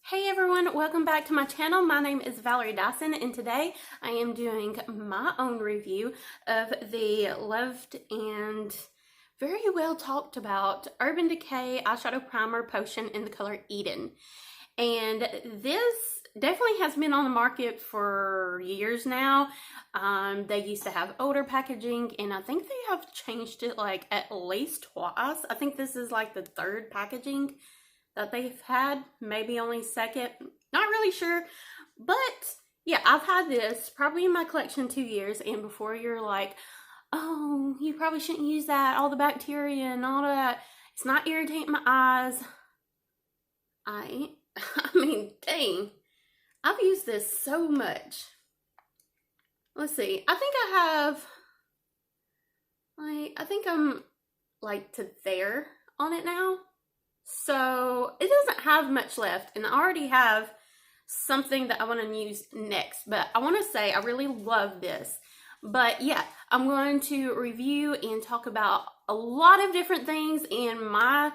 Hey everyone, welcome back to my channel. My name is Valerie Dison and today I am doing my own review of the loved and very well talked about Urban Decay Eyeshadow Primer Potion in the color Eden. And this definitely has been on the market for years now. They used to have older packaging and I think they have changed it like at least twice. I think this is like the third packaging that they've had, maybe only second, not really sure. But yeah, I've had this probably in my collection 2 years, and before you're like, oh, you probably shouldn't use that, all the bacteria and all that, it's not irritating my eyes. I mean, dang, I've used this so much. Let's see, I think I have, I think I'm like to there on it now. So it doesn't have much left, and I already have something that I want to use next, but I want to say I really love this. But yeah, I'm going to review and talk about a lot of different things in my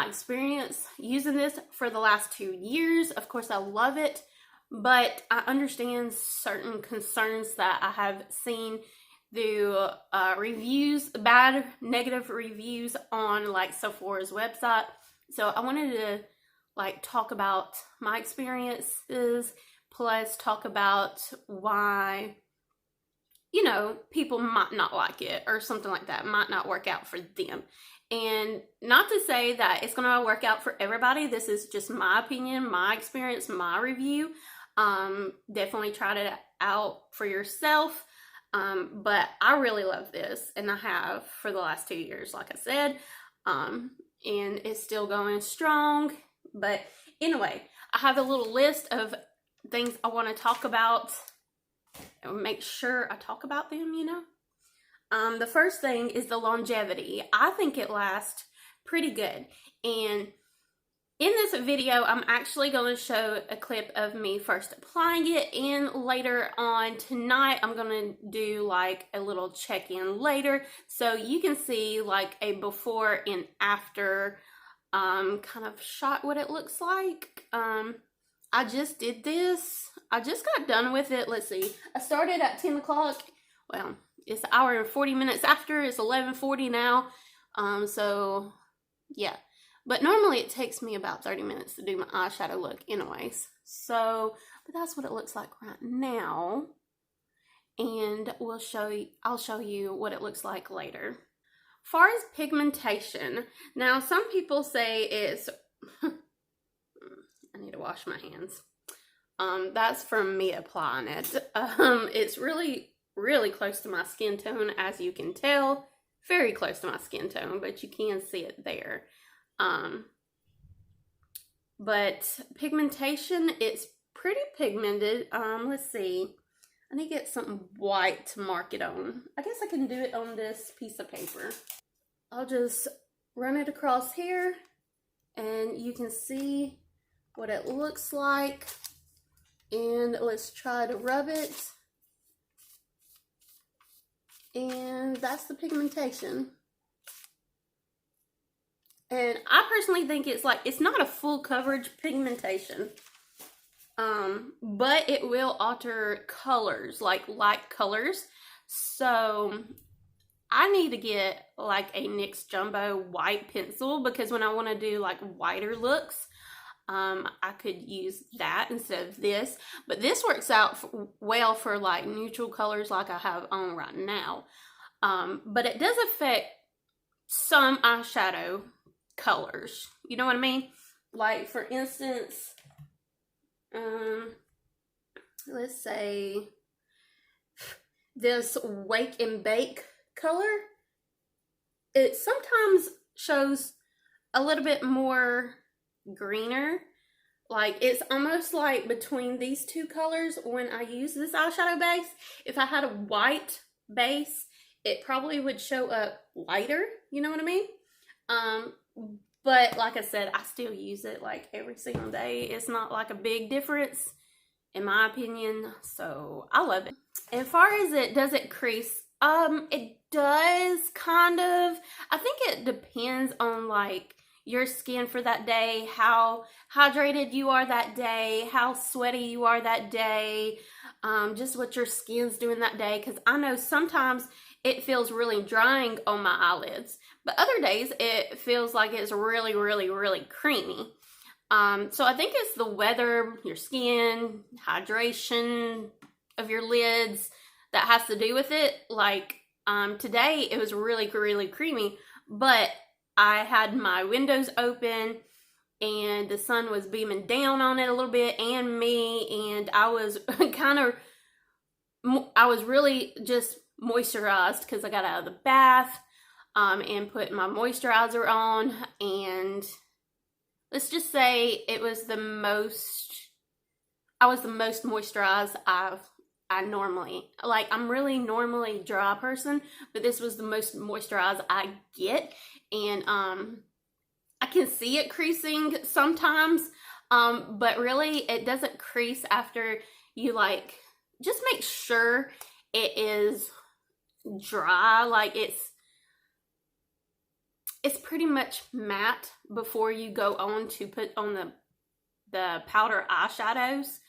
experience using this for the last 2 years. Of course, I love it, but I understand certain concerns that I have seen through reviews, bad negative reviews on like Sephora's website. So I wanted to like talk about my experiences, plus talk about why, you know, people might not like it or something like that, might not work out for them. And not to say that it's gonna work out for everybody. This is just my opinion, my experience, my review. Definitely try it out for yourself. But I really love this, and I have for the last 2 years, like I said, and it's still going strong. But anyway, I have a little list of things I want to talk about and make sure I talk about them, you know. The first thing is the longevity. I think it lasts pretty good, and in this video, I'm actually going to show a clip of me first applying it, and later on tonight, I'm going to do like a little check-in later so you can see like a before and after kind of shot what it looks like. I just did this. I just got done with it. Let's see. I started at 10 o'clock. Well, it's an hour and 40 minutes after. It's 11:40 now. So yeah. But normally it takes me about 30 minutes to do my eyeshadow look anyways. So, but that's what it looks like right now. And I'll show you what it looks like later. Far as pigmentation, now some people say it's, I need to wash my hands. That's from me applying it. It's really, really close to my skin tone, as you can tell. Very close to my skin tone, but you can see it there. But pigmentation, it's pretty pigmented. Let's see. I need to get something white to mark it on. I guess I can do it on this piece of paper. I'll just run it across here and you can see what it looks like. And let's try to rub it. And that's the pigmentation. And I personally think it's like, it's not a full coverage pigmentation, but it will alter colors, like light colors. So I need to get like a NYX Jumbo white pencil, because when I want to do like whiter looks, I could use that instead of this. But this works out well for like neutral colors like I have on right now. But it does affect some eyeshadow colors, you know what I mean? Like for instance, let's say this Wake and Bake color, it sometimes shows a little bit more greener. Like it's almost like between these two colors when I use this eyeshadow base. If I had a white base, it probably would show up lighter, you know what I mean? But like I said, I still use it like every single day. It's not like a big difference in my opinion, so I love it. As far as does it crease? It does kind of. I think it depends on like your skin for that day, how hydrated you are that day, how sweaty you are that day, just what your skin's doing that day. Because I know sometimes it feels really drying on my eyelids, but other days it feels like it's really, really, really creamy. So I think it's the weather, your skin, hydration of your lids that has to do with it. Like today it was really, really creamy, but I had my windows open and the sun was beaming down on it a little bit and me, and I was I was really just moisturized because I got out of the bath and put my moisturizer on, and let's just say it was I was the most moisturized I normally, like, I'm really normally a dry person, but this was the most moisturized I get. And I can see it creasing sometimes, but really it doesn't crease after you, like, just make sure it is dry, like it's pretty much matte before you go on to put on the powder eyeshadows,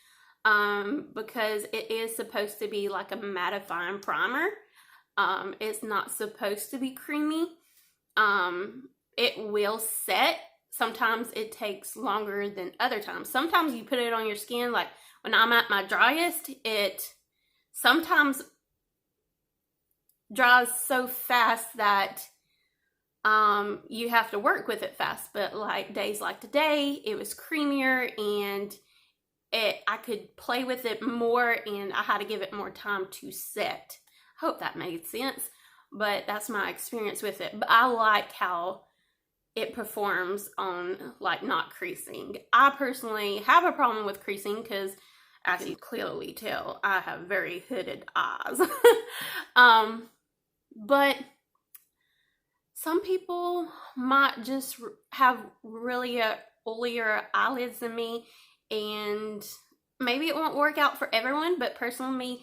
because it is supposed to be like a mattifying primer. It's not supposed to be creamy. It will set. Sometimes it takes longer than other times. Sometimes you put it on your skin, like when I'm at my driest, it sometimes dries so fast that you have to work with it fast. But like days like today, it was creamier and I could play with it more, and I had to give it more time to set. I hope that made sense, but that's my experience with it. But I like how it performs on, like, not creasing. I personally have a problem with creasing because, as you clearly tell, I have very hooded eyes. But some people might just have really oilier eyelids than me, and maybe it won't work out for everyone, but personally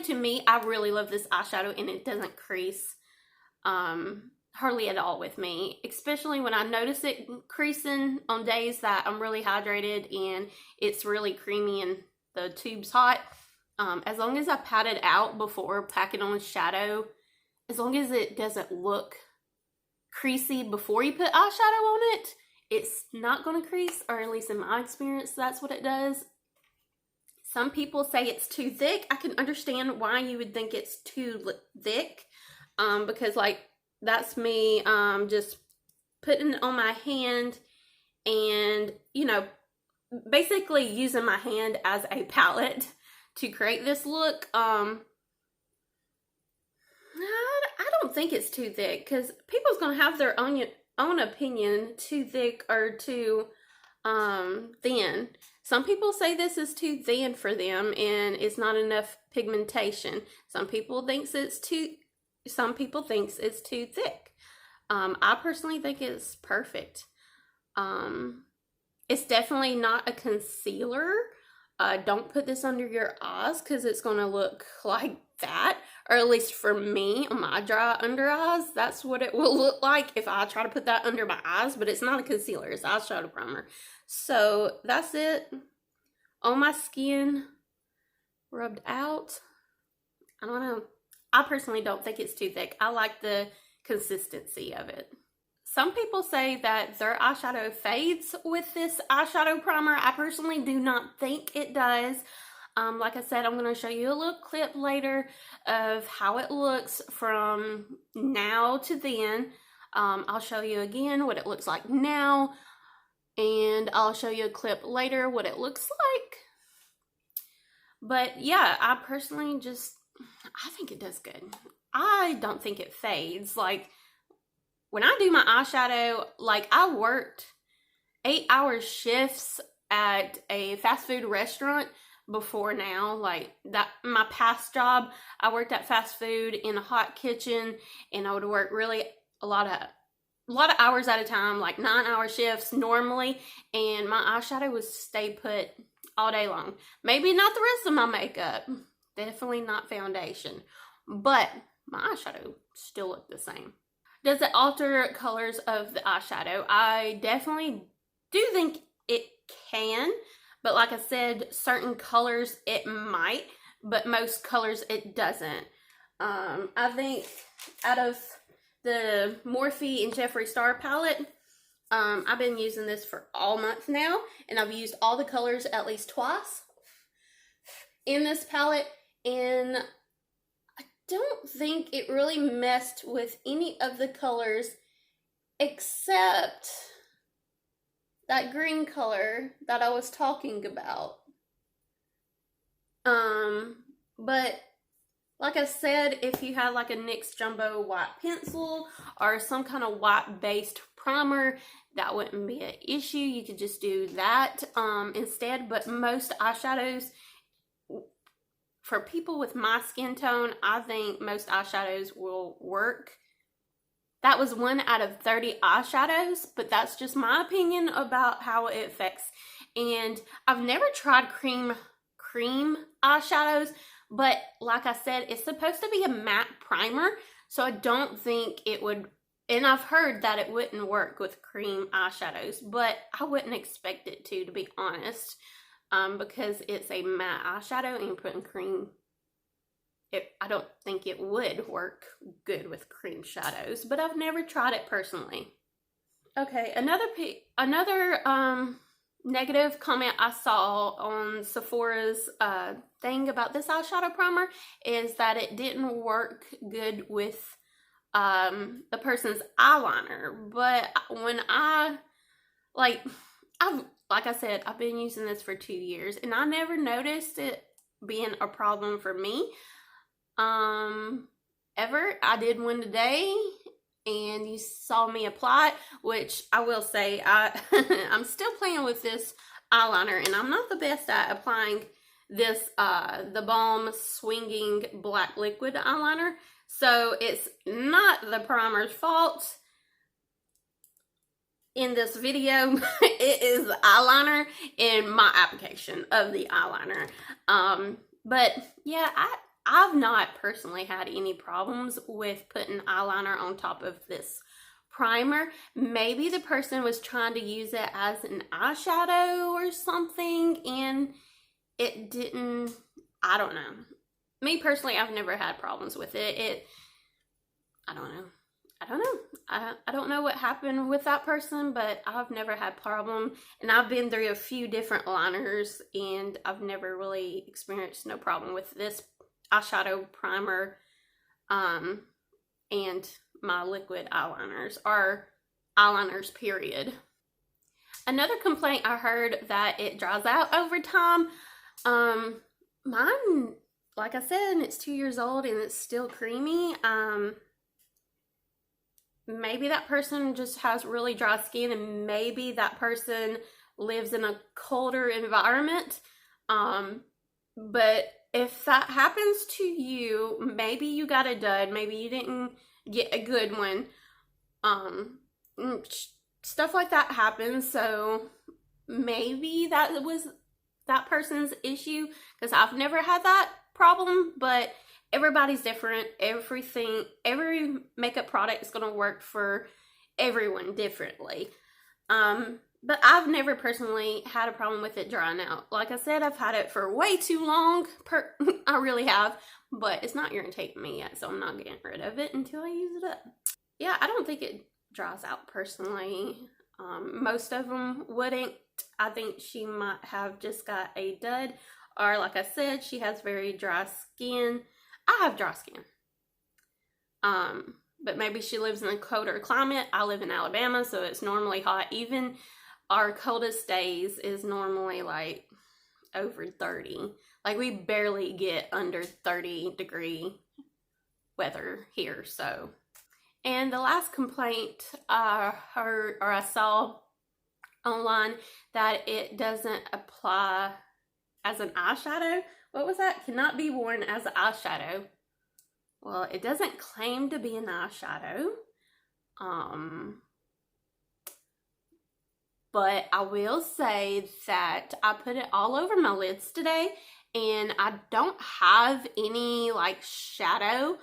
to me, I really love this eyeshadow, and it doesn't crease hardly at all with me, especially when I notice it creasing on days that I'm really hydrated and it's really creamy and the tube's hot. As long as I pat it out before packing on shadow, as long as it doesn't look creasy before you put eyeshadow on it, it's not going to crease, or at least in my experience, that's what it does. Some people say it's too thick. I can understand why you would think it's too thick, because, like, that's me just putting it on my hand and, you know, basically using my hand as a palette to create this look. I don't think it's too thick, because people's going to have their own opinion, too thick or too thin. Some people say this is too thin for them and it's not enough pigmentation. Some people thinks it's too thick. I personally think it's perfect. It's definitely not a concealer. Don't put this under your eyes because it's going to look like that, or at least for me, on my dry under eyes, that's what it will look like if I try to put that under my eyes. But it's not a concealer, it's eyeshadow primer. So that's it on my skin, rubbed out. I don't know, I personally don't think it's too thick. I like the consistency of it. Some people say that their eyeshadow fades with this eyeshadow primer. I personally do not think it does. Like I said, I'm going to show you a little clip later of how it looks from now to then. I'll show you again what it looks like now, and I'll show you a clip later what it looks like. But yeah, I personally I think it does good. I don't think it fades. Like, when I do my eyeshadow, like, I worked 8-hour shifts at a fast food restaurant before now. Like, that, my past job, I worked at fast food in a hot kitchen, and I would work really a lot of hours at a time, like 9-hour shifts normally, and my eyeshadow would stay put all day long. Maybe not the rest of my makeup, definitely not foundation, but my eyeshadow still looked the same. Does it alter colors of the eyeshadow? I definitely do think it can, but like I said, certain colors it might, but most colors it doesn't. I think out of the Morphe and Jeffree Star palette, I've been using this for all month now, and I've used all the colors at least twice in this palette, and I don't think it really messed with any of the colors except that green color that I was talking about. But like I said, if you had like a NYX Jumbo white pencil or some kind of white based primer, that wouldn't be an issue. You could just do that instead. But most eyeshadows, for people with my skin tone, I think most eyeshadows will work. That was 1 out of 30 eyeshadows, but that's just my opinion about how it affects. And I've never tried cream eyeshadows, but like I said, it's supposed to be a matte primer, so I don't think it would, and I've heard that it wouldn't work with cream eyeshadows, but I wouldn't expect it to be honest, because it's a matte eyeshadow and putting cream, I don't think it would work good with cream shadows, but I've never tried it personally. Okay, another negative comment I saw on Sephora's thing about this eyeshadow primer is that it didn't work good with the person's eyeliner. But when like I said, I've been using this for 2 years and I never noticed it being a problem for me ever. I did one today and you saw me apply it, which I will say I'm still playing with this eyeliner, and I'm not the best at applying this the Balm Swinging Black Liquid eyeliner, so it's not the primer's fault in this video. It is the eyeliner and my application of the eyeliner. But yeah, I've not personally had any problems with putting eyeliner on top of this primer. Maybe the person was trying to use it as an eyeshadow or something and it didn't, I don't know. Me personally, I've never had problems with it. I don't know. I don't know what happened with that person, but I've never had problem, and I've been through a few different liners and I've never really experienced no problem with this eyeshadow primer and my liquid eyeliners, or eyeliners period. Another complaint I heard that it dries out over time. Mine, like I said, it's 2 years old and it's still creamy. Maybe that person just has really dry skin, and maybe that person lives in a colder environment. But if that happens to you, maybe you got a dud, maybe you didn't get a good one. Stuff like that happens, so maybe that was that person's issue, because I've never had that problem, but everybody's different. Every makeup product is going to work for everyone differently. But I've never personally had a problem with it drying out. Like I said, I've had it for way too long. I really have. But it's not irritating me yet, so I'm not getting rid of it until I use it up. Yeah, I don't think it dries out personally. Most of them wouldn't. I think she might have just got a dud. Or like I said, she has very dry skin. I have dry skin. But maybe she lives in a colder climate. I live in Alabama, so it's normally hot. Even our coldest days is normally like over 30. Like we barely get under 30-degree weather here, so. And the last complaint I heard, or I saw online, that it doesn't apply as an eyeshadow. What was that? Cannot be worn as an eyeshadow. Well, it doesn't claim to be an eyeshadow. But I will say that I put it all over my lids today, and I don't have any like shadow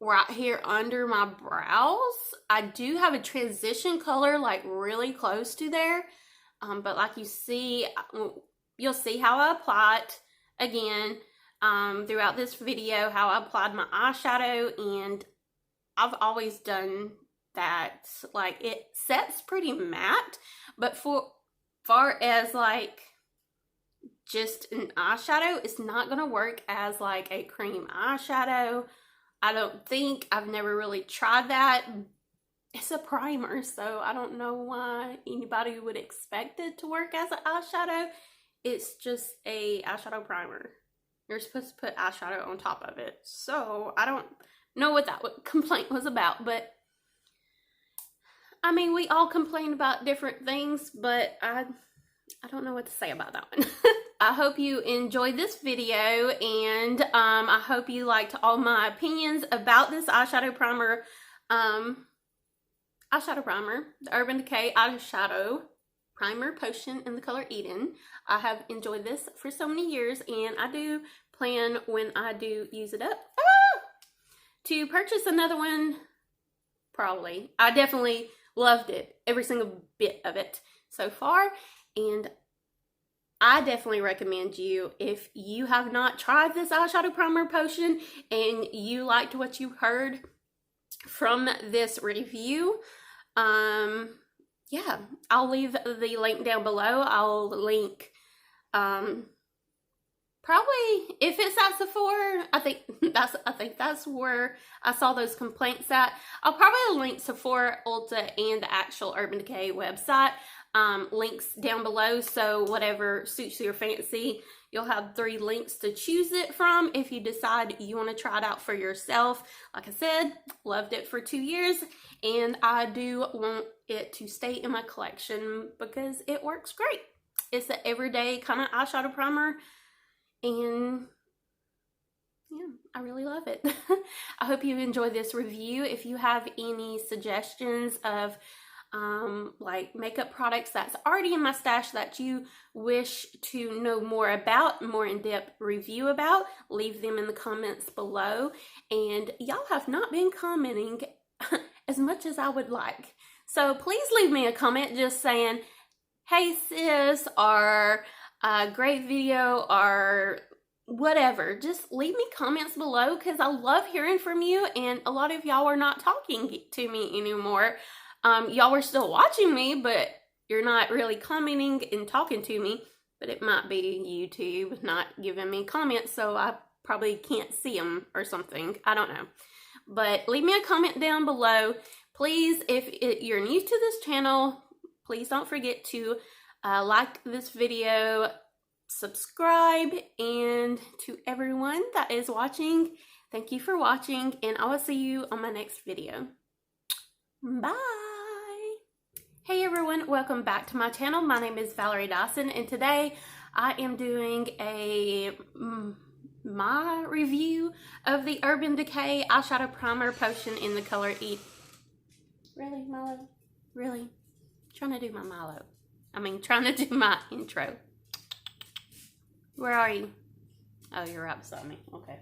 right here under my brows. I do have a transition color like really close to there, but like you see, you'll see how I apply it again throughout this video, how I applied my eyeshadow, and I've always done that. Like, it sets pretty matte, but for far as like just an eyeshadow, it's not gonna work as like a cream eyeshadow. I don't think. I've never really tried that. It's a primer, so I don't know why anybody would expect it to work as an eyeshadow. It's just a eyeshadow primer. You're supposed to put eyeshadow on top of it. So I don't know what that complaint was about, but I mean, we all complain about different things, but I don't know what to say about that one. I hope you enjoyed this video, and I hope you liked all my opinions about this eyeshadow primer. The Urban Decay Eyeshadow Primer Potion in the color Eden. I have enjoyed this for so many years, and I do plan, when I do use it up, to purchase another one. Probably. I definitely loved it, every single bit of it so far, and I definitely recommend you, if you have not tried this eyeshadow primer potion and you liked what you heard from this review, yeah, I'll leave the link down below. I'll link, probably, if it's at Sephora, I think that's where I saw those complaints at. I'll probably link Sephora, Ulta, and the actual Urban Decay website. Links down below, so whatever suits your fancy. You'll have 3 links to choose it from if you decide you want to try it out for yourself. Like I said, loved it for 2 years, and I do want it to stay in my collection because it works great. It's an everyday kind of eyeshadow primer, and yeah, I really love it. I hope you enjoyed this review. If you have any suggestions of like makeup products that's already in my stash that you wish to know more about, more in-depth review about, leave them in the comments below. And y'all have not been commenting as much as I would like, so please leave me a comment just saying, hey sis, or great video, or whatever. Just leave me comments below, because I love hearing from you, and a lot of y'all are not talking to me anymore. Y'all are still watching me, but you're not really commenting and talking to me. But it might be YouTube not giving me comments, so I probably can't see them or something. I don't know. But leave me a comment down below. Please, if you're new to this channel, please don't forget to like this video, subscribe, and to everyone that is watching, thank you for watching, and I will see you on my next video. Bye! Hey everyone, welcome back to my channel. My name is Valerie Dison, and today I am doing my review of the Urban Decay Eyeshadow Primer Potion in the color Eden. Really, Milo? Really? Trying to do my Milo. I mean, trying to do my intro. Where are you? Oh, you're right beside me. Okay.